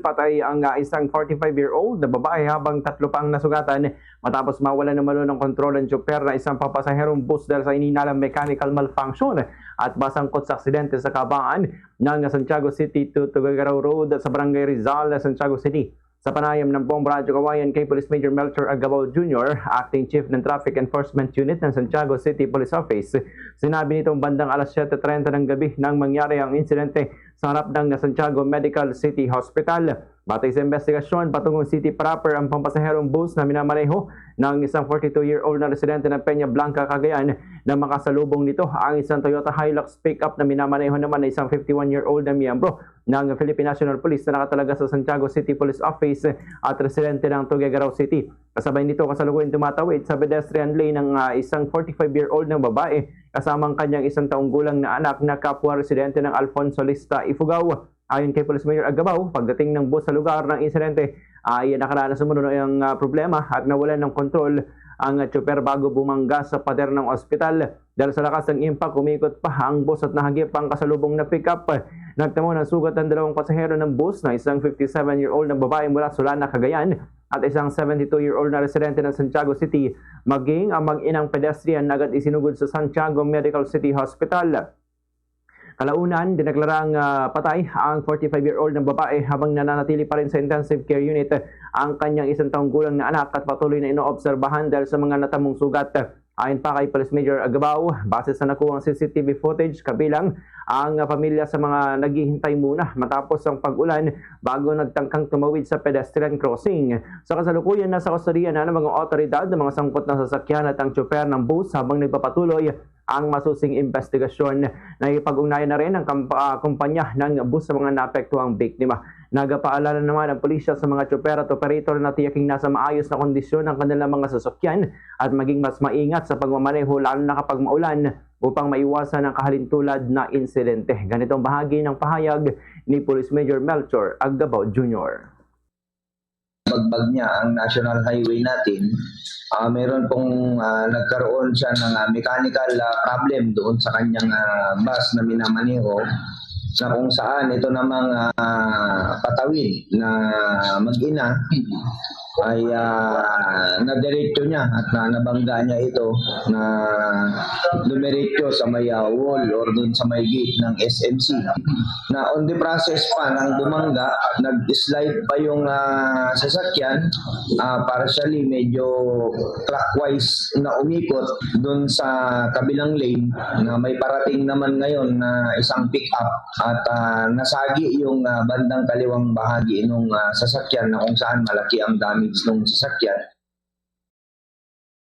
Patay ang isang 45-year-old na babae habang tatlo pang nasugatan matapos mawala naman ng kontrol ang tsuper na isang papasaherong bus dahil sa ininalang mechanical malfunction at masangkot sa aksidente sa kabaan ng Santiago City to Tuguegarao Road sa Barangay Rizal, Santiago City. Sa panayam ng buong Radyo Kawayan kay Police Major Melchor Agabao Jr., Acting Chief ng Traffic Enforcement Unit ng Santiago City Police Office, sinabi nitong bandang alas 7:30 ng gabi nang mangyari ang insidente sa harap ng Santiago Medical City Hospital. Batay sa investigasyon, patungong city proper ang pampasaherong bus na minamaneho ng isang 42-year-old na residente ng Peña Blanca, Cagayan na makasalubong nito ang isang Toyota Hilux pickup na minamaneho naman ng isang 51-year-old na miyembro ng Philippine National Police na nakatalaga sa Santiago City Police Office at residente ng Tuguegarao City. Kasabay nito kasalukuyan tumatawid sa pedestrian lane ng isang 45-year-old na babae kasamang kanyang isang taong gulang na anak na kapwa residente ng Alfonso Lista, Ifugao. Ayon kay Police Major Agabao, pagdating ng bus sa lugar ng insidente ay nakaranas sumunod ang problema at nawalan ng kontrol ang tsuper bago bumangga sa pader ng ospital. Dahil sa lakas ng impact, umikot pa ang bus at nahagip ang kasalubong na pickup. Nagtamo ng sugat ang dalawang pasahero ng bus na isang 57-year-old na babae mula Solana, Cagayan at isang 72-year-old na residente ng Santiago City. Maging ang mag-inang pedestrian na agad isinugod sa Santiago Medical City Hospital. Kalaunan, dineklarang patay ang 45-year-old na babae habang nananatili pa rin sa intensive care unit ang kanyang isang taong gulang na anak at patuloy na inoobserbahan dahil sa mga natamong sugat. Ayon pa kay Police Major Agabao, base sa nakuhang CCTV footage, kabilang ang pamilya sa mga naghihintay muna matapos ang pag-ulan bago nagtangkang tumawid sa pedestrian crossing. Sa kasalukuyan, nasa kustodiya na ng mga otoridad ng mga sangkot na sasakyan at ang tsuper ng bus habang nagpapatuloy ang masusing investigasyon. Nakipag-ugnayan na rin ang kumpanya ng bus sa mga naapektuhang biktima. Nagpaalala naman ang pulisya sa mga tsuper at operator na tiyaking nasa maayos na kondisyon ang kanilang mga sasakyan at maging mas maingat sa pagmamaneho lalo na kapag maulan upang maiwasan ang kahalintulad na insidente. Ganitong bahagi ng pahayag ni Police Major Melchor Agabao Jr. Bagbag niya ang national highway natin, meron pong nagkaroon siya ng mechanical problem doon sa kanyang bus na minamaneho na kung saan ito namang patawid na mag-ina ay nadiretso niya at nabangga niya ito na dumiretso sa may wall or dun sa may gate ng SMC. Na on the process pa ng bumangga, nag-slide pa yung sasakyan, partially medyo clockwise na umikot dun sa kabilang lane na may parating naman ngayon na isang pick-up at nasagi yung bandang kaliwang bahagi ng sasakyan na kung saan malaki ang damage ng sasakyan.